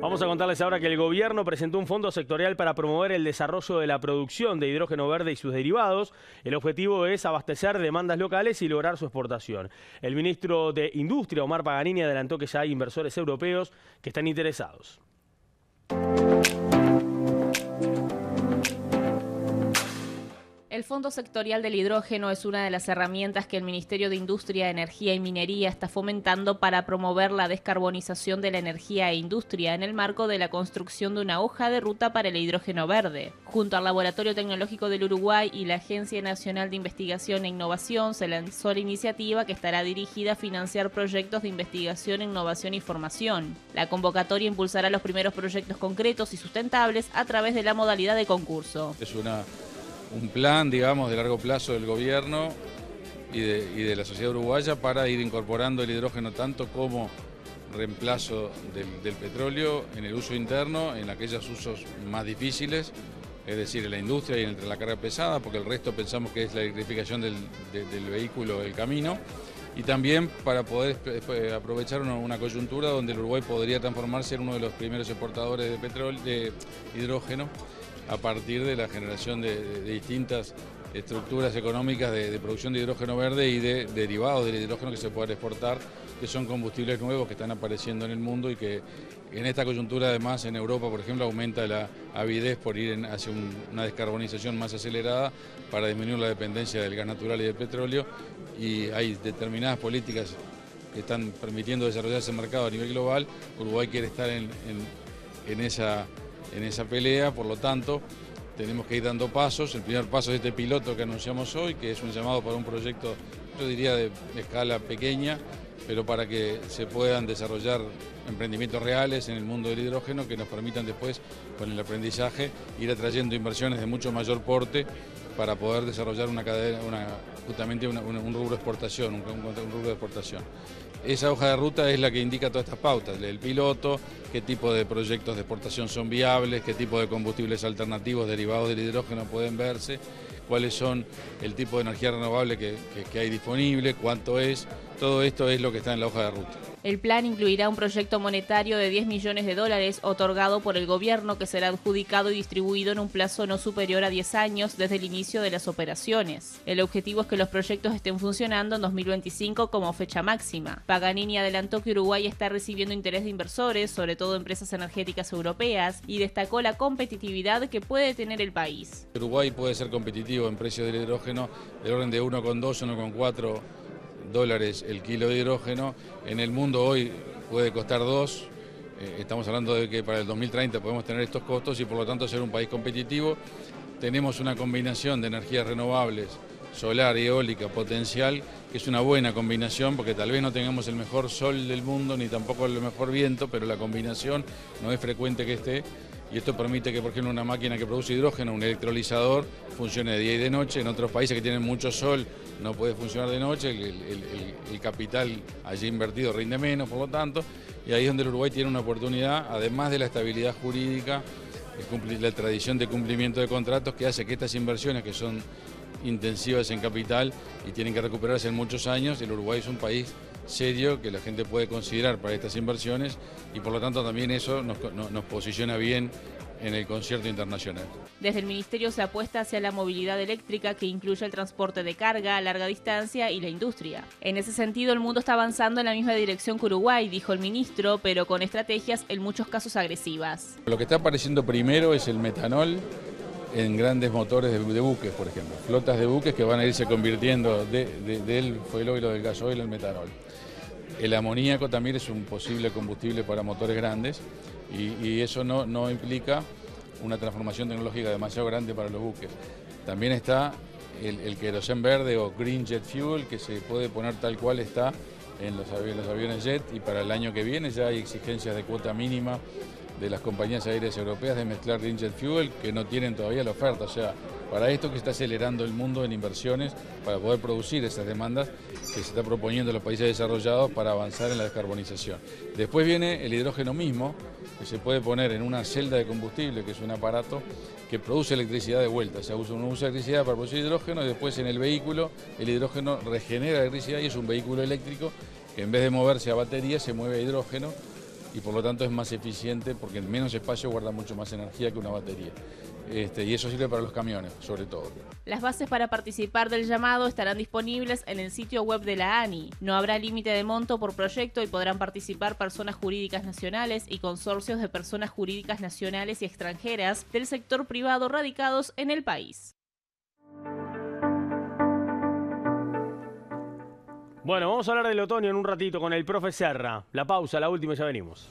Vamos a contarles ahora que el gobierno presentó un fondo sectorial para promover el desarrollo de la producción de hidrógeno verde y sus derivados. El objetivo es abastecer demandas locales y lograr su exportación. El ministro de Industria, Omar Paganini, adelantó que ya hay inversores europeos que están interesados. El Fondo Sectorial del Hidrógeno es una de las herramientas que el Ministerio de Industria, Energía y Minería está fomentando para promover la descarbonización de la energía e industria en el marco de la construcción de una hoja de ruta para el hidrógeno verde. Junto al Laboratorio Tecnológico del Uruguay y la Agencia Nacional de Investigación e Innovación se lanzó la iniciativa que estará dirigida a financiar proyectos de investigación, innovación y formación. La convocatoria impulsará los primeros proyectos concretos y sustentables a través de la modalidad de concurso. Es un plan, digamos, de largo plazo del gobierno y de la sociedad uruguaya para ir incorporando el hidrógeno tanto como reemplazo del petróleo en el uso interno, en aquellos usos más difíciles, es decir, en la industria y entre la carga pesada, porque el resto pensamos que es la electrificación del vehículo, del camino, y también para poder aprovechar una coyuntura donde el Uruguay podría transformarse en uno de los primeros exportadores de petróleo, de hidrógeno, a partir de la generación de distintas estructuras económicas de producción de hidrógeno verde y de derivados del hidrógeno que se puedan exportar, que son combustibles nuevos que están apareciendo en el mundo y que en esta coyuntura además en Europa, por ejemplo, aumenta la avidez por ir hacia una descarbonización más acelerada para disminuir la dependencia del gas natural y del petróleo, y hay determinadas políticas que están permitiendo desarrollar ese mercado a nivel global. Uruguay quiere estar en esa pelea, por lo tanto tenemos que ir dando pasos. El primer paso es este piloto que anunciamos hoy, que es un llamado para un proyecto, yo diría de escala pequeña, pero para que se puedan desarrollar emprendimientos reales en el mundo del hidrógeno que nos permitan después, con el aprendizaje, ir atrayendo inversiones de mucho mayor porte para poder desarrollar una cadena, justamente un rubro de exportación, un rubro de exportación. Esa hoja de ruta es la que indica todas estas pautas, el piloto, qué tipo de proyectos de exportación son viables, qué tipo de combustibles alternativos derivados del hidrógeno pueden verse, cuáles son el tipo de energía renovable que hay disponible, cuánto es. Todo esto es lo que está en la hoja de ruta. El plan incluirá un proyecto monetario de $10 millones otorgado por el gobierno, que será adjudicado y distribuido en un plazo no superior a 10 años desde el inicio de las operaciones. El objetivo es que los proyectos estén funcionando en 2025 como fecha máxima. Paganini adelantó que Uruguay está recibiendo interés de inversores, sobre todo empresas energéticas europeas, y destacó la competitividad que puede tener el país. Uruguay puede ser competitivo en precios del hidrógeno del orden de 1,2, 1,4 dólares el kilo de hidrógeno. En el mundo hoy puede costar 2. Estamos hablando de que para el 2030 podemos tener estos costos y por lo tanto ser un país competitivo. Tenemos una combinación de energías renovables, solar y eólica potencial, que es una buena combinación, porque tal vez no tengamos el mejor sol del mundo ni tampoco el mejor viento, pero la combinación no es frecuente que esté. Y esto permite que, por ejemplo, una máquina que produce hidrógeno, un electrolizador, funcione de día y de noche. En otros países que tienen mucho sol no puede funcionar de noche, el capital allí invertido rinde menos, por lo tanto, y ahí es donde el Uruguay tiene una oportunidad, además de la estabilidad jurídica, la tradición de cumplimiento de contratos, que hace que estas inversiones, que son intensivas en capital y tienen que recuperarse en muchos años, el Uruguay es un país serio que la gente puede considerar para estas inversiones, y por lo tanto también eso nos posiciona bien en el concierto internacional. Desde el Ministerio se apuesta hacia la movilidad eléctrica, que incluye el transporte de carga a larga distancia y la industria. En ese sentido, el mundo está avanzando en la misma dirección que Uruguay, dijo el ministro, pero con estrategias en muchos casos agresivas. Lo que está apareciendo primero es el metanol en grandes motores de buques, por ejemplo. Flotas de buques que van a irse convirtiendo del fueloil o del gasoil al metanol. El amoníaco también es un posible combustible para motores grandes y eso no implica una transformación tecnológica demasiado grande para los buques. También está el querosén verde o green jet fuel, que se puede poner tal cual está en los aviones jet, y para el año que viene ya hay exigencias de cuota mínima de las compañías aéreas europeas de mezclar green jet fuel, que no tienen todavía la oferta. O sea, para esto que está acelerando el mundo en inversiones para poder producir esas demandas que se está proponiendo en los países desarrollados para avanzar en la descarbonización. Después viene el hidrógeno mismo, que se puede poner en una celda de combustible, que es un aparato que produce electricidad de vuelta. O sea, uno usa electricidad para producir hidrógeno y después en el vehículo el hidrógeno regenera electricidad y es un vehículo eléctrico que en vez de moverse a batería se mueve a hidrógeno y por lo tanto es más eficiente porque en menos espacio guarda mucho más energía que una batería. Y eso sirve para los camiones, sobre todo. Las bases para participar del llamado estarán disponibles en el sitio web de la ANI. No habrá límite de monto por proyecto y podrán participar personas jurídicas nacionales y consorcios de personas jurídicas nacionales y extranjeras del sector privado radicados en el país. Bueno, vamos a hablar del otoño en un ratito con el profe Serra. La pausa, la última, y ya venimos.